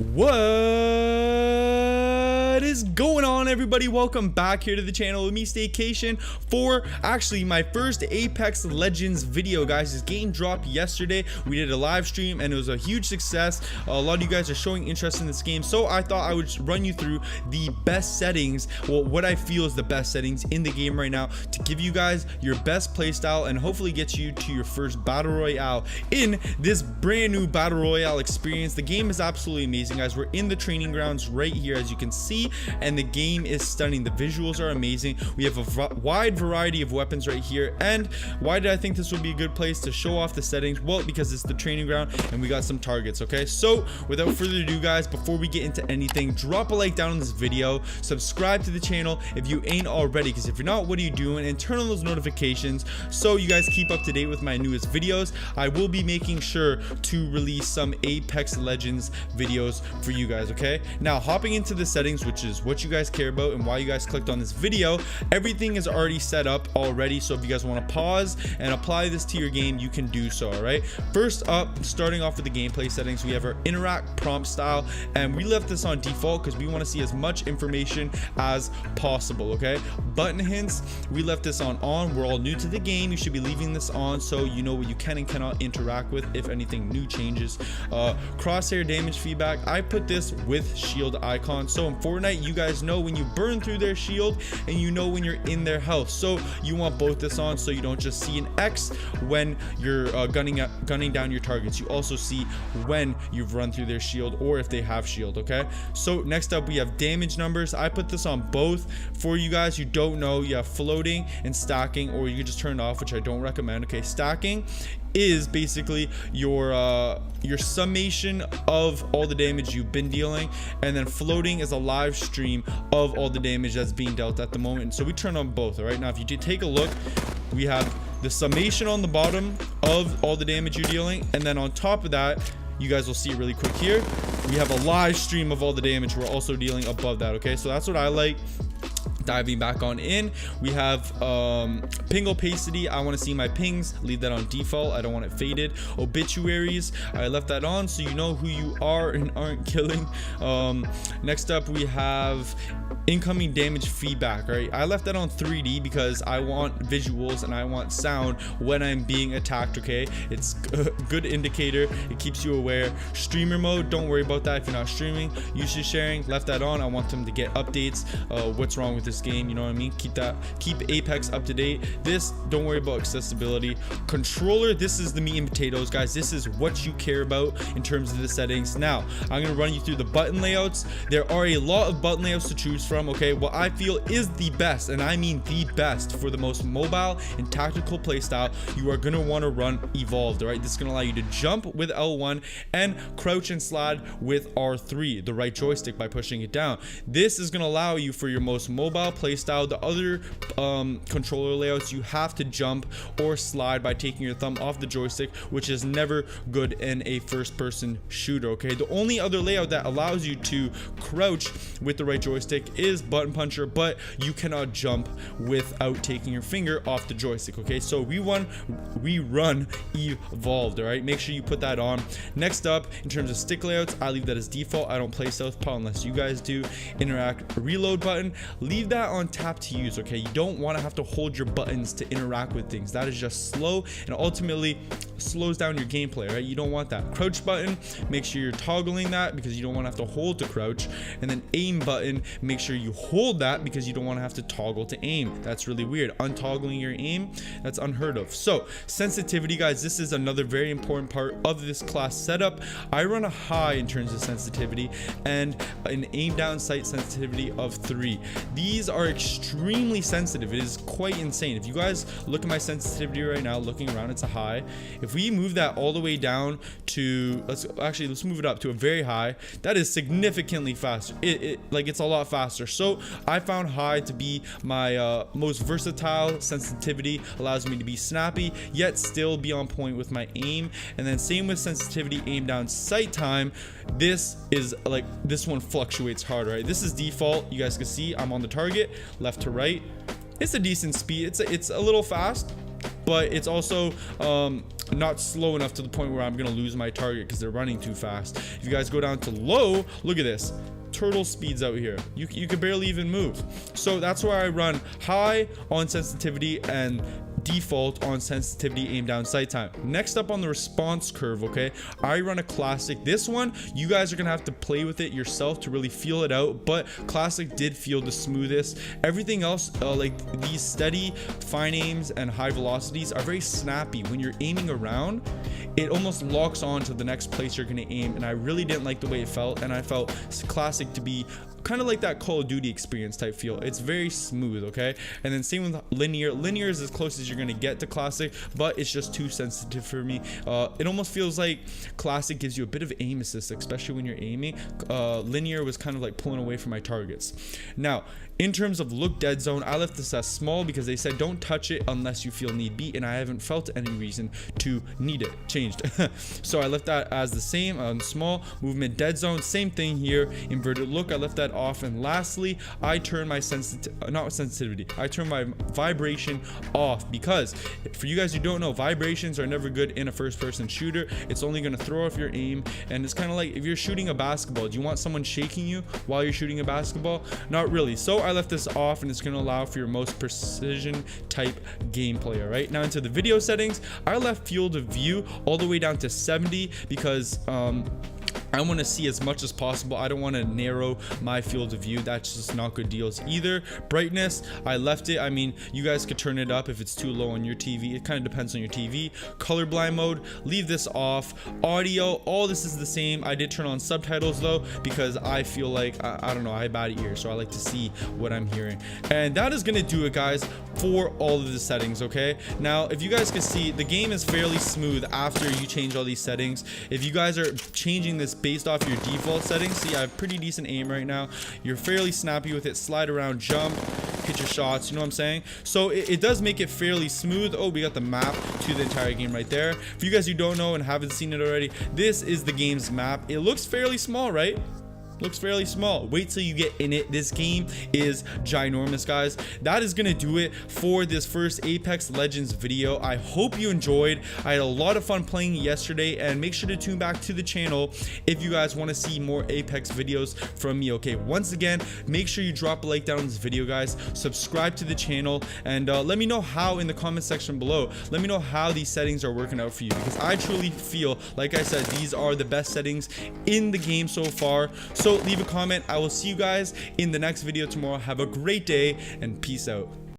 What is going on, everybody? Welcome back here to the channel with me, Staycation, for actually my first Apex Legends video, guys. This game dropped yesterday. We did a live stream and it was a huge success. A lot of you guys are showing interest in this game, so I thought I would run you through the best settings, well, what I feel is the best settings in the game right now, to give you guys your best playstyle and hopefully get you to your first battle royale in this brand new battle royale experience. The game is absolutely amazing, guys. We're in the training grounds right here, as you can see, and the game is stunning. The visuals are amazing. We have a wide variety of weapons right here. And why did I think this would be a good place to show off the settings? Well, because it's the training ground and we got some targets. Okay, so without further ado, guys, before we get into anything, drop a like down on this video, subscribe to the channel if you ain't already, because if you're not, what are you doing? And turn on those notifications so you guys keep up to date with my newest videos. I will be making sure to release some Apex Legends videos for you guys. Okay, now hopping into the settings, which is what you guys care about and why you guys clicked on this video, everything is already set up already. So if you guys want to pause and apply this to your game, you can do so. All right, first up, starting off with the gameplay settings, we have our interact prompt style, and we left this on default because we want to see as much information as possible. Okay, button hints, we left this on. We're all new to the game, you should be leaving this on so you know what you can and cannot interact with if anything new changes. Crosshair damage feedback, I put this with shield icon. So in Fortnite, you guys know when you burn through their shield and you know when you're in their health, so you want both this on so you don't just see an X when you're gunning down your targets. You also see when you've run through their shield or if they have shield. Okay, so next up we have damage numbers. I put this on both. For you guys who don't know, you have floating and stacking, or you can just turn it off, which I don't recommend. Okay, stacking is basically your summation of all the damage you've been dealing, and then floating is a live stream of all the damage that's being dealt at the moment. So we turn on both. All right, now if you take a look, we have the summation on the bottom of all the damage you're dealing, and then on top of that, you guys will see it really quick here, we have a live stream of all the damage we're also dealing above that. Okay, so that's what I like. Diving back on in, we have ping opacity. I want to see my pings, leave that on default. I don't want it faded. Obituaries, I left that on so you know who you are and aren't killing. Next up we have incoming damage feedback. Right, I left that on 3D because I want visuals and I want sound when I'm being attacked. Okay, it's a good indicator, it keeps you aware. Streamer mode, don't worry about that if you're not streaming. Usage sharing, left that on. I want them to get updates, what's wrong with this game, you know what I mean? Keep Apex up to date. This, don't worry about accessibility. Controller, this is the meat and potatoes, guys. This is what you care about in terms of the settings. Now I'm going to run you through the button layouts. There are a lot of button layouts to choose from. Okay, what I feel is the best, and I mean the best, for the most mobile and tactical playstyle, you are going to want to run evolved. All right, this is going to allow you to jump with L1 and crouch and slide with R3, the right joystick, by pushing it down. This is going to allow you for your most mobile playstyle. The other controller layouts, you have to jump or slide by taking your thumb off the joystick, which is never good in a first-person shooter. Okay, the only other layout that allows you to crouch with the right joystick is button puncher, but you cannot jump without taking your finger off the joystick. Okay, so we run evolved. All right, make sure you put that on. Next up, in terms of stick layouts, I leave that as default. I don't play southpaw unless you guys do. Interact reload button, leave that on tap to use. Okay, you don't want to have to hold your buttons to interact with things. That is just slow and ultimately slows down your gameplay. Right, you don't want that. Crouch button, make sure you're toggling that because you don't want to have to hold to crouch. And then aim button, make sure you hold that because you don't want to have to toggle to aim. That's really weird. Untoggling your aim, that's unheard of. So sensitivity, guys, this is another very important part of this class setup. I run a high in terms of sensitivity and an aim down sight sensitivity of 3. These are extremely sensitive. It is quite insane. If you guys look at my sensitivity right now, looking around, it's a high. If we move that all the way down to, let's move it up to a very high, that is significantly faster. It's a lot faster. So I found high to be my most versatile sensitivity. Allows me to be snappy yet still be on point with my aim. And then same with sensitivity, aim down sight time. This is like, this one fluctuates hard. Right, this is default. You guys can see I'm on the target left to right. It's a decent speed. It's a little fast, but it's also not slow enough to the point where I'm gonna lose my target because they're running too fast. If you guys go down to low, look at this. Turtle speeds out here. You can barely even move. So that's why I run high on sensitivity and default on sensitivity, aim down, sight time. Next up on the response curve, okay, I run a classic. This one you guys are gonna have to play with it yourself to really feel it out, but classic did feel the smoothest. Everything else, like these steady fine aims and high velocities, are very snappy. When you're aiming around, it almost locks on to the next place you're gonna aim, and I really didn't like the way it felt, and I felt classic to be kind of like that Call of Duty experience type feel. It's very smooth, okay? And then same with linear. Linear is as close as you're gonna get to classic, but it's just too sensitive for me. It almost feels like classic gives you a bit of aim assist, especially when you're aiming. Linear was kind of like pulling away from my targets. Now, in terms of look dead zone, I left this as small because they said don't touch it unless you feel need be, and I haven't felt any reason to need it changed. So I left that as the same on small. Movement dead zone, same thing here. Inverted look, I left that off. And lastly, I turn my I turn my vibration off, because for you guys who don't know, vibrations are never good in a first-person shooter. It's only going to throw off your aim, and it's kind of like if you're shooting a basketball, do you want someone shaking you while you're shooting a basketball? Not really. So I left this off, and it's going to allow for your most precision type gameplay. All right, now into the video settings, I left field of view all the way down to 70 because I want to see as much as possible. I don't want to narrow my field of view. That's just not good deals either. Brightness, I left it. I mean, you guys could turn it up if it's too low on your TV. It kind of depends on your TV. Colorblind mode, leave this off. Audio, all this is the same. I did turn on subtitles though, because I feel like, I don't know, I have bad ears, so I like to see what I'm hearing. And that is going to do it, guys, for all of the settings, okay? Now, if you guys can see, the game is fairly smooth after you change all these settings. If you guys are changing this based off your default settings, see, I have pretty decent aim right now. You're fairly snappy with it. Slide around, jump, hit your shots, you know what I'm saying? So it does make it fairly smooth. Oh, we got the map to the entire game right there. For you guys who don't know and haven't seen it already, this is the game's map. It looks fairly small, right? Looks fairly small. Wait till you get in it. This game is ginormous, guys. That is gonna do it for this first Apex Legends video. I hope you enjoyed. I had a lot of fun playing yesterday, and make sure to tune back to the channel if you guys want to see more Apex videos from me. Okay, once again, make sure you drop a like down on this video, guys. Subscribe to the channel, and let me know how in the comment section below. Let me know how these settings are working out for you, because I truly feel, like I said, these are the best settings in the game so far. So leave a comment. I will see you guys in the next video tomorrow. Have a great day, and peace out.